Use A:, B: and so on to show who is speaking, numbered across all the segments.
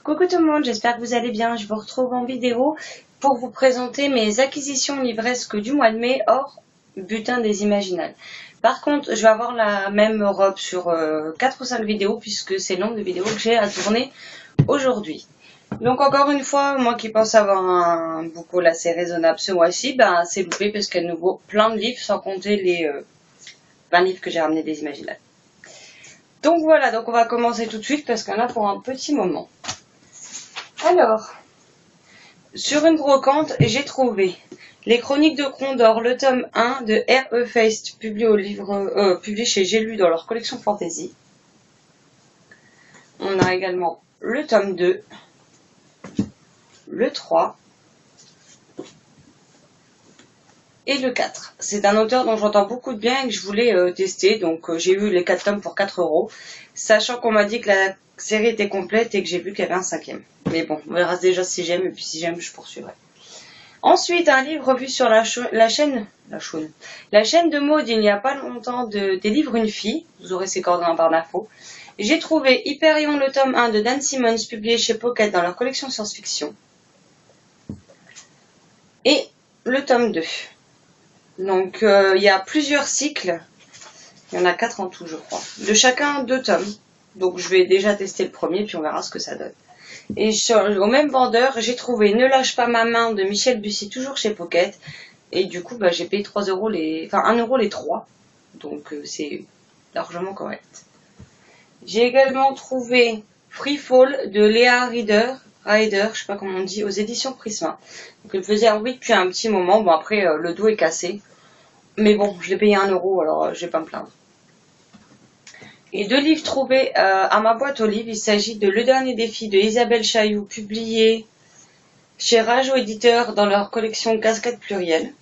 A: Coucou tout le monde, j'espère que vous allez bien. Je vous retrouve en vidéo pour vous présenter mes acquisitions livresques du mois de mai hors butin des Imaginales. Par contre, je vais avoir la même robe sur 4 ou 5 vidéos puisque c'est le nombre de vidéos que j'ai à tourner aujourd'hui. Donc encore une fois, moi qui pense avoir un bouquet assez raisonnable ce mois-ci, ben c'est loupé parce qu'elle nous vaut plein de livres sans compter les 20 livres que j'ai ramenés des Imaginales. Donc voilà, donc on va commencer tout de suite parce qu'on a pour un petit moment. Alors, sur une brocante, j'ai trouvé Les Chroniques de Condor, le tome 1 de R.E. Feist, publié chez J'ai lu dans leur collection Fantasy. On a également le tome 2, le 3 et le 4. C'est un auteur dont j'entends beaucoup de bien et que je voulais tester, donc j'ai eu les 4 tomes pour 4 €, sachant qu'on m'a dit que la série était complète et que j'ai vu qu'il y avait un 5e. Mais bon, on verra déjà si j'aime, et puis si j'aime, je poursuivrai. Ensuite, un livre vu sur la chaîne de Maud il n'y a pas longtemps des livres Une fille. Vous aurez ses coordonnées en barre d'infos. J'ai trouvé Hyperion, le tome 1 de Dan Simmons, publié chez Pocket dans leur collection science-fiction. Et le tome 2. Donc, il y a plusieurs cycles. Il y en a 4 en tout, je crois. De chacun 2 tomes. Donc, je vais déjà tester le premier, puis on verra ce que ça donne. Et au même vendeur, j'ai trouvé Ne lâche pas ma main de Michel Bussy, toujours chez Pocket. Et du coup, j'ai payé 3 € un euro les 3. Donc, c'est largement correct. J'ai également trouvé Free Fall de Léa Ryder, je sais pas comment on dit, aux éditions Prisma. Donc, elle faisait envie depuis un petit moment. Bon, après, le dos est cassé. Mais bon, je l'ai payé 1 €, alors je vais pas me plaindre. Et 2 livres trouvés à ma boîte aux livres. Il s'agit de Le dernier défi de Isabelle Chailloux, publié chez Rajo Éditeur dans leur collection Cascade Pluriel.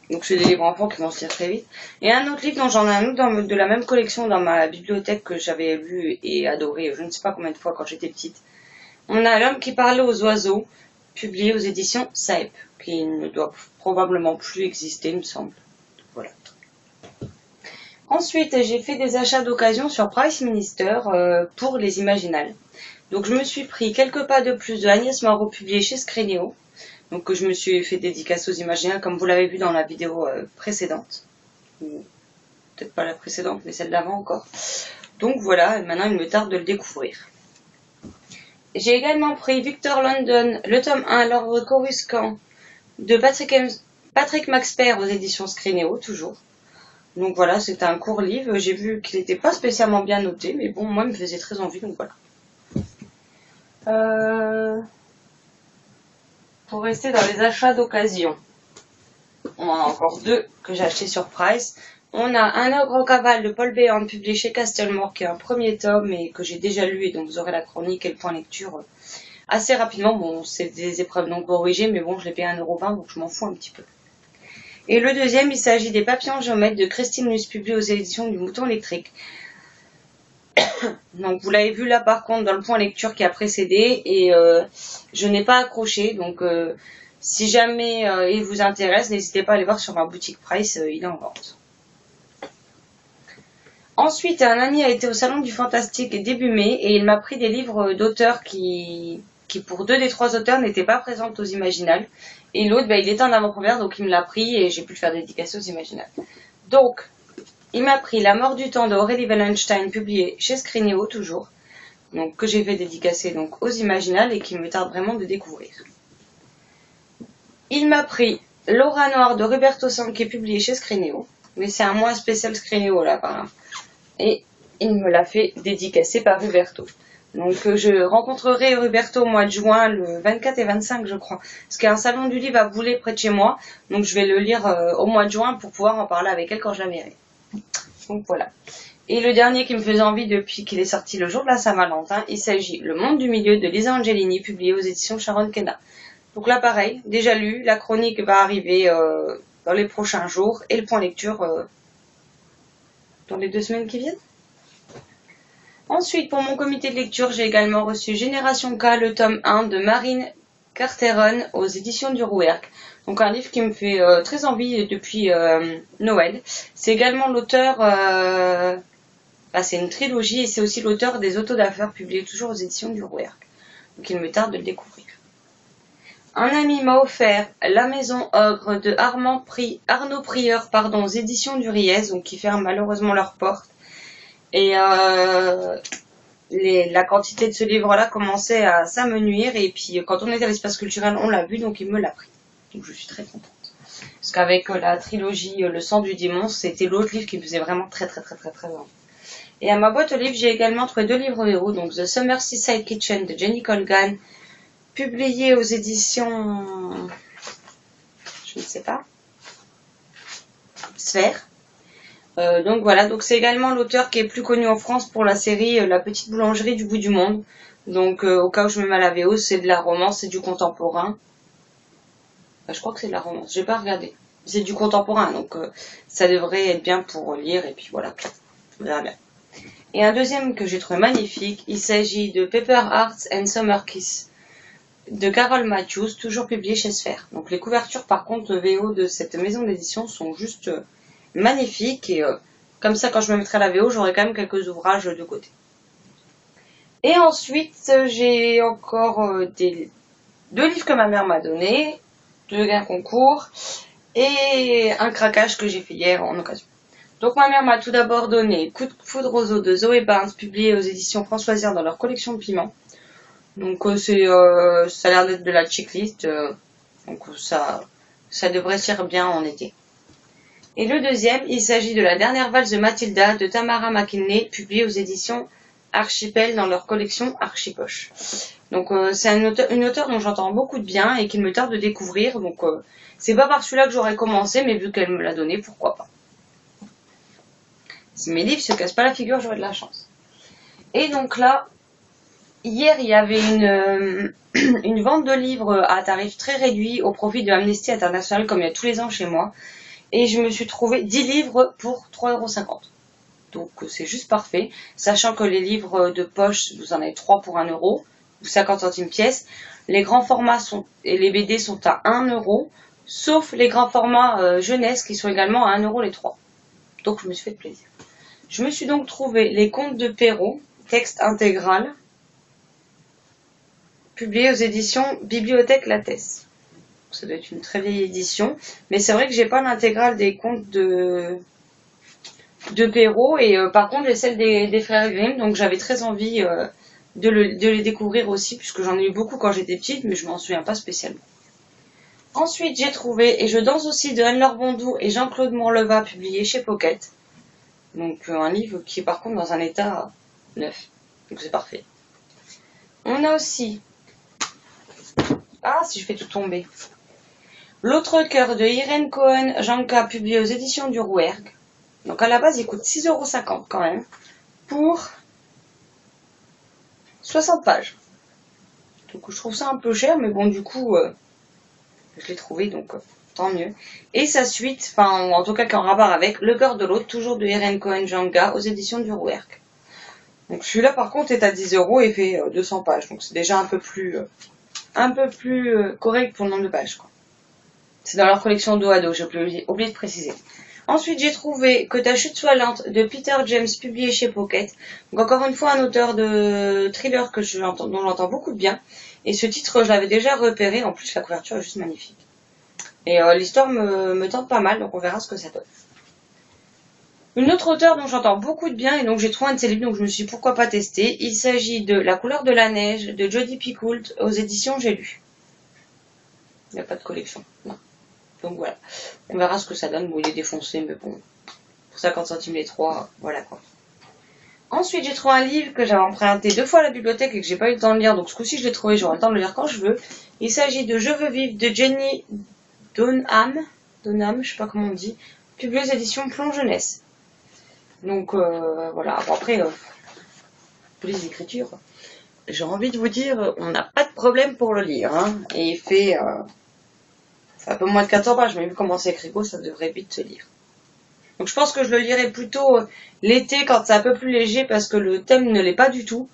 A: Donc c'est des livres enfants qui vont se lire très vite. Et un autre livre dont j'en ai un autre de la même collection dans ma bibliothèque que j'avais lu et adoré je ne sais pas combien de fois quand j'étais petite. On a L'homme qui parlait aux oiseaux, publié aux éditions Saep, qui ne doit probablement plus exister, il me semble. Voilà. Ensuite, j'ai fait des achats d'occasion sur Price Minister pour les Imaginales. Donc, je me suis pris Quelques pas de plus de Agnès Marot, publié chez Scrénéo. Donc, je me suis fait dédicace aux Imaginales, comme vous l'avez vu dans la vidéo précédente. Ou peut-être pas la précédente, mais celle d'avant encore. Donc, voilà, maintenant, il me tarde de le découvrir. J'ai également pris Victor London, le tome 1, L'ordre Coruscant, de Patrick Maxper aux éditions Scrénéo, toujours. Donc voilà, c'est un court livre. J'ai vu qu'il n'était pas spécialement bien noté, mais bon, moi, il me faisait très envie, donc voilà. Pour rester dans les achats d'occasion, on en a encore 2 que j'ai achetés sur Price. On a Un ogre en cavale de Paul Béant, publié chez Castlemore, qui est un premier tome et que j'ai déjà lu, et donc vous aurez la chronique et le point lecture assez rapidement. Bon, c'est des épreuves non corrigées, mais bon, je l'ai payé 1,20 €, donc je m'en fous un petit peu. Et le deuxième, il s'agit des Papillons géomètres de Christine Luce, publié aux éditions du Mouton électrique. Donc vous l'avez vu là par contre dans le point lecture qui a précédé, et je n'ai pas accroché, donc si jamais il vous intéresse, n'hésitez pas à aller voir sur ma boutique Price, il est en vente. Ensuite, un ami a été au salon du fantastique début mai et il m'a pris des livres d'auteurs qui pour 2 des 3 auteurs n'étaient pas présentes aux Imaginales. Et l'autre, il était en avant-première, donc il me l'a pris et j'ai pu le faire dédicacer aux Imaginales. Donc, il m'a pris La mort du temps de Aurélie Wallenstein, publié chez Scrénéo, toujours. Donc, que j'ai fait dédicacer donc aux Imaginales et qui me tarde vraiment de découvrir. Il m'a pris L'aura noire de Roberto Sanche, publié chez Scrénéo. Mais c'est un mois spécial Scrénéo, là, par là. Et il me l'a fait dédicacer par Roberto. Donc je rencontrerai Roberto au mois de juin, le 24 et 25 je crois. Parce qu'il y a un salon du livre à Boulay près de chez moi. Donc je vais le lire au mois de juin pour pouvoir en parler avec elle quand je la verrai. Donc voilà. Et le dernier qui me faisait envie depuis qu'il est sorti le jour de la Saint-Valentin, il s'agit Le monde du milieu de Lisa Angelini, publié aux éditions Sharon Kenna. Donc là pareil, déjà lu, la chronique va arriver dans les prochains jours et le point lecture dans les 2 semaines qui viennent. Ensuite, pour mon comité de lecture, j'ai également reçu Génération K, le tome 1 de Marine Carteron aux éditions du Rouergue. Donc un livre qui me fait très envie depuis Noël. C'est également l'auteur, c'est une trilogie et c'est aussi l'auteur des Autos d'affaires publiés toujours aux éditions du Rouergue. donc il me tarde de le découvrir. Un ami m'a offert La Maison Ogre de Arnaud Prieur, aux éditions du Riez, donc qui ferment malheureusement leurs portes. Et la quantité de ce livre-là commençait à s'amenuire, et puis quand on était à l'espace culturel, on l'a vu, donc il me l'a pris. Donc je suis très contente. Parce qu'avec la trilogie Le sang du démon, c'était l'autre livre qui me faisait vraiment très envie. Et à ma boîte aux livres, j'ai également trouvé 2 livres VO, donc The Summer Seaside Kitchen de Jenny Colgan, publié aux éditions, je ne sais pas, Sphère. Donc voilà, donc c'est également l'auteur qui est plus connu en France pour la série La Petite Boulangerie du Bout du Monde. Donc au cas où je me mets à la VO, c'est de la romance, c'est du contemporain. Je crois que c'est de la romance, j'ai pas regardé. C'est du contemporain, donc ça devrait être bien pour lire, et puis voilà, on verra bien. Et un deuxième que j'ai trouvé magnifique, il s'agit de Paper Hearts and Summer Kiss de Carol Matthews, toujours publié chez Sphère. Donc les couvertures par contre VO de cette maison d'édition sont juste magnifiques, et comme ça quand je me mettrai à la VO, j'aurai quand même quelques ouvrages de côté. Et ensuite j'ai encore 2 livres que ma mère m'a donné, 2 gains concours, et un craquage que j'ai fait hier en occasion. Donc ma mère m'a tout d'abord donné Coup de foudre aux eaux de Zoé Barnes, publié aux éditions Françoisière dans leur collection de piments. Donc ça a l'air d'être de la checklist, donc ça devrait servir bien en été. Et le deuxième, il s'agit de La dernière valse de Mathilda de Tamara McKinley, publié aux éditions Archipel dans leur collection Archipoche. Donc c'est une auteure dont j'entends beaucoup de bien et qu'il me tarde de découvrir, donc c'est pas par celui-là que j'aurais commencé, mais vu qu'elle me l'a donné, pourquoi pas. Si mes livres se cassent pas la figure, j'aurai de la chance. Et donc là, hier, il y avait une vente de livres à tarif très réduit au profit de Amnesty International, comme il y a tous les ans chez moi. Et je me suis trouvé 10 livres pour 3,50 €. Donc c'est juste parfait, sachant que les livres de poche, vous en avez 3 pour 1 €, ou 50 centimes pièce. Les grands formats et les BD sont à 1 €, sauf les grands formats jeunesse qui sont également à 1 € les 3. Donc je me suis fait plaisir. Je me suis donc trouvé Les Contes de Perrault, texte intégral, publié aux éditions Bibliothèque Lattès. Ça doit être une très vieille édition, mais c'est vrai que j'ai pas l'intégrale des contes de Perrault, et par contre j'ai celle des frères Grimm, donc j'avais très envie de les découvrir aussi, puisque j'en ai eu beaucoup quand j'étais petite, mais je m'en souviens pas spécialement. Ensuite j'ai trouvé Et je danse aussi de Anne-Laure Bondou et Jean-Claude Morleva, publié chez Pocket. Donc un livre qui est par contre dans un état neuf, donc c'est parfait. On a aussi, si je fais tout tomber, L'autre cœur de Irène Cohen-Janka, publié aux éditions du Rouergue. Donc à la base il coûte 6,50 € quand même, pour 60 pages. Donc je trouve ça un peu cher, mais bon du coup je l'ai trouvé, donc tant mieux. Et sa suite, en tout cas qui est en rapport avec Le cœur de l'autre, toujours de Irène Cohen-Janka, aux éditions du Rouergue. Donc celui-là par contre est à 10 € et fait 200 pages, donc c'est déjà un peu plus correct pour le nombre de pages, quoi. C'est dans leur collection dos à dos, j'ai oublié de préciser. Ensuite, j'ai trouvé Que ta chute soit lente de Peter James, publié chez Pocket. Donc encore une fois, un auteur de thriller dont j'entends beaucoup de bien. Et ce titre, je l'avais déjà repéré. En plus, la couverture est juste magnifique. Et l'histoire me tente pas mal, donc on verra ce que ça donne. Une autre auteure dont j'entends beaucoup de bien, et donc j'ai trouvé un de ses livres, donc je me suis dit pourquoi pas tester. Il s'agit de La couleur de la neige de Jodi Picoult, aux éditions J'ai lu. Il n'y a pas de collection, non. Donc voilà, on verra ce que ça donne. Bon, il est défoncé, mais bon, pour 50 centimes les 3, voilà quoi. Ensuite, j'ai trouvé un livre que j'avais emprunté 2 fois à la bibliothèque et que j'ai pas eu le temps de lire, donc ce coup-ci je l'ai trouvé, j'aurai le temps de le lire quand je veux. Il s'agit de Je veux vivre de Jenny Donham, je sais pas comment on dit, publié aux éditions Plomb Jeunesse. Donc voilà, bon, après, pour les écritures, j'ai envie de vous dire, on n'a pas de problème pour le lire, hein, et il fait un peu moins de 400 pages, mais vu comment c'est écrit, ça devrait vite se lire. Donc je pense que je le lirai plutôt l'été quand c'est un peu plus léger, parce que le thème ne l'est pas du tout,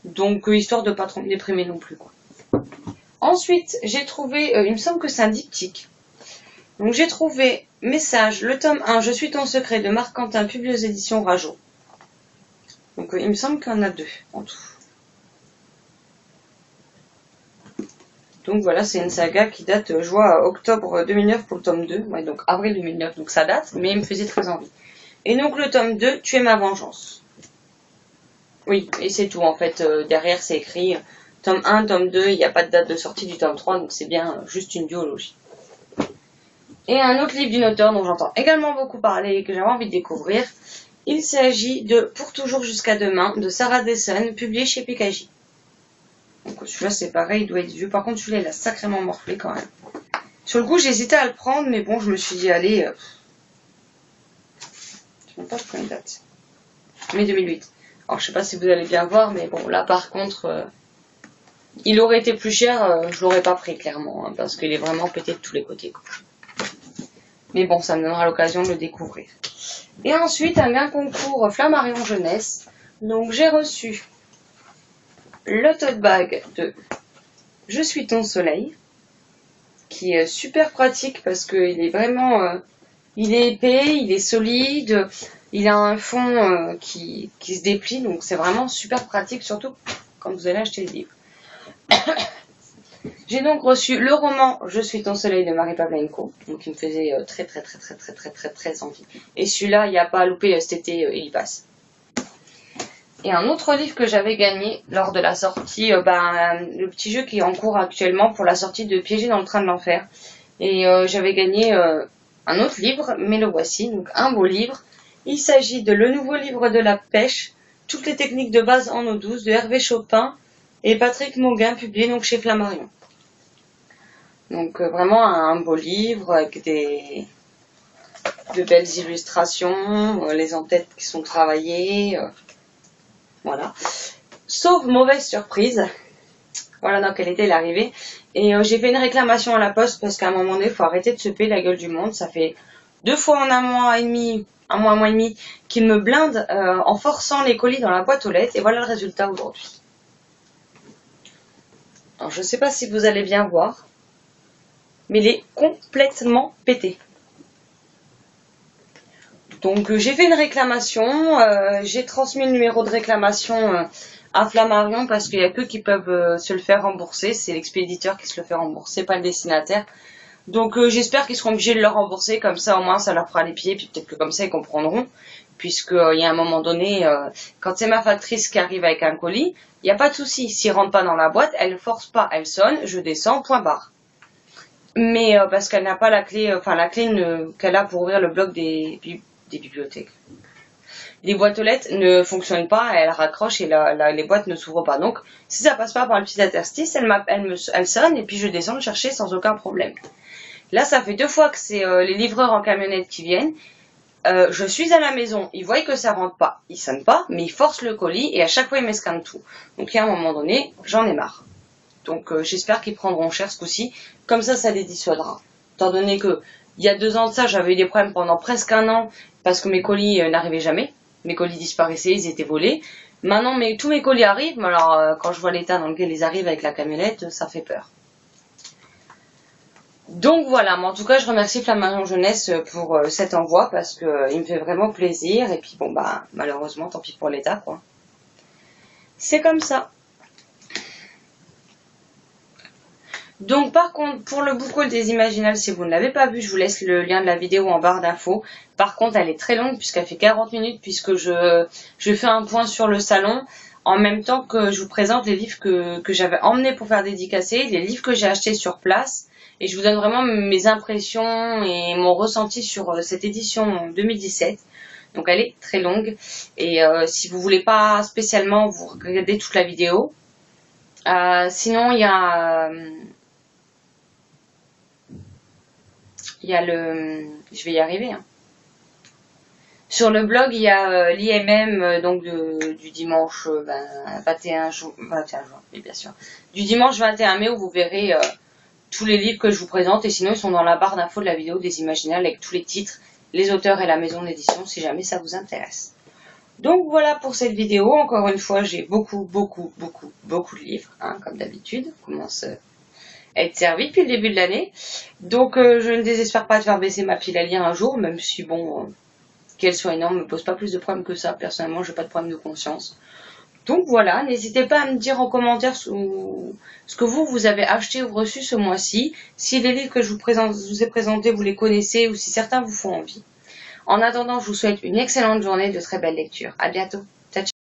A: donc histoire de pas trop me déprimer non plus, quoi. Ensuite, j'ai trouvé, il me semble que c'est un diptyque. Donc j'ai trouvé Message, le tome 1, Je suis ton secret de Marc Quentin, publié aux éditions Rajo. Donc il me semble qu'il y en a 2 en tout. Donc voilà, c'est une saga qui date, je vois, octobre 2009 pour le tome 2. Ouais, donc avril 2009, donc ça date, mais il me faisait très envie. Et donc le tome 2, Tu es ma vengeance. Oui, et c'est tout en fait. Derrière, c'est écrit tome 1, tome 2, il n'y a pas de date de sortie du tome 3, donc c'est bien juste une duologie. Et un autre livre d'une auteure dont j'entends également beaucoup parler et que j'avais envie de découvrir, il s'agit de Pour toujours jusqu'à demain de Sarah Dessen, publié chez PKJ. Donc celui-là c'est pareil, il doit être vieux. Par contre celui-là il a sacrément morflé quand même. Sur le coup j'hésitais à le prendre, mais bon je me suis dit allez... Je ne sais même pas pour une date. Mai 2008. Alors je sais pas si vous allez bien voir, mais bon là par contre... il aurait été plus cher, je l'aurais pas pris clairement, hein, parce qu'il est vraiment pété de tous les côtés. Quoi. Mais bon, ça me donnera l'occasion de le découvrir. Et ensuite, un concours Flammarion Jeunesse. Donc j'ai reçu le tote bag de Je suis ton soleil, qui est super pratique parce qu'il est vraiment... il est épais, il est solide, il a un fond qui se déplie, donc c'est vraiment super pratique, surtout quand vous allez acheter le livre. J'ai donc reçu le roman Je suis ton soleil de Marie Pavlenko, donc il me faisait très envie. Et celui-là, il n'y a pas à louper, cet été, il passe. Et un autre livre que j'avais gagné lors de la sortie, le petit jeu qui est en cours actuellement pour la sortie de Piégé dans le train de l'enfer. Et j'avais gagné un autre livre, mais le voici, donc un beau livre. Il s'agit de Le nouveau livre de la pêche, toutes les techniques de base en eau douce de Hervé Chopin et Patrick Mauguin, publié donc chez Flammarion. Donc vraiment un beau livre avec de belles illustrations, les en-têtes qui sont travaillées, voilà. Sauf mauvaise surprise, voilà dans quelle était l'arrivée. Et j'ai fait une réclamation à la poste parce qu'à un moment donné, il faut arrêter de se payer la gueule du monde. Ça fait 2 fois en un mois et demi qu'ils me blindent en forçant les colis dans la boîte aux lettres. Et voilà le résultat aujourd'hui. Alors je ne sais pas si vous allez bien voir, mais il est complètement pété. Donc j'ai fait une réclamation, j'ai transmis le numéro de réclamation à Flammarion parce qu'il n'y a qu'eux qui peuvent se le faire rembourser, c'est l'expéditeur qui se le fait rembourser, pas le destinataire. Donc j'espère qu'ils seront obligés de le rembourser, comme ça au moins ça leur fera les pieds, puis peut-être que comme ça ils comprendront, puisqu'il y a un moment donné, quand c'est ma factrice qui arrive avec un colis, il n'y a pas de souci, s'il rentre pas dans la boîte, elle ne force pas, elle sonne, je descends, point barre. Mais parce qu'elle n'a pas la clé, la clé qu'elle a pour ouvrir le bloc des bibliothèques. Les boîtes aux lettres ne fonctionnent pas, elle raccroche et les boîtes ne s'ouvrent pas. Donc, si ça passe pas par le petit interstice, elle sonne et puis je descends le chercher sans aucun problème. Là, ça fait 2 fois que c'est les livreurs en camionnette qui viennent. Je suis à la maison, ils voient que ça rentre pas, ils sonnent pas, mais ils forcent le colis et à chaque fois ils m'escannent tout. Donc, à un moment donné, j'en ai marre. Donc j'espère qu'ils prendront cher ce coup-ci, comme ça les dissuadera. Étant donné que il y a 2 ans de ça, j'avais eu des problèmes pendant presque 1 an parce que mes colis n'arrivaient jamais. Mes colis disparaissaient, ils étaient volés. Maintenant, tous mes colis arrivent, mais alors quand je vois l'état dans lequel ils arrivent avec la camionnette, ça fait peur. Donc voilà, mais en tout cas, je remercie Flammarion Jeunesse pour cet envoi parce que il me fait vraiment plaisir. Et puis bon, malheureusement, tant pis pour l'état, quoi. C'est comme ça. Donc par contre, pour le book haul des Imaginales, si vous ne l'avez pas vu, je vous laisse le lien de la vidéo en barre d'infos. Par contre, elle est très longue puisqu'elle fait 40 minutes puisque je fais un point sur le salon en même temps que je vous présente les livres que j'avais emmenés pour faire dédicacer, les livres que j'ai achetés sur place et je vous donne vraiment mes impressions et mon ressenti sur cette édition 2017. Donc elle est très longue et si vous voulez pas spécialement vous regarder toute la vidéo, sinon il y a... je vais y arriver. Hein. Sur le blog, il y a l'IMM donc du dimanche 21 juin, oui, bien sûr. Du dimanche 21 mai où vous verrez tous les livres que je vous présente et sinon ils sont dans la barre d'infos de la vidéo des Imaginales avec tous les titres, les auteurs et la maison d'édition si jamais ça vous intéresse. Donc voilà pour cette vidéo. Encore une fois, j'ai beaucoup de livres, hein, comme d'habitude. On commence à être servi depuis le début de l'année. Donc je ne désespère pas de faire baisser ma pile à lire un jour, même si bon, qu'elle soit énorme, me pose pas plus de problèmes que ça. Personnellement, j'ai pas de problème de conscience. Donc voilà, n'hésitez pas à me dire en commentaire ce que vous avez acheté ou reçu ce mois-ci, si les livres que je vous ai présentés, vous les connaissez ou si certains vous font envie. En attendant, je vous souhaite une excellente journée, de très belles lectures. À bientôt. Ciao, ciao.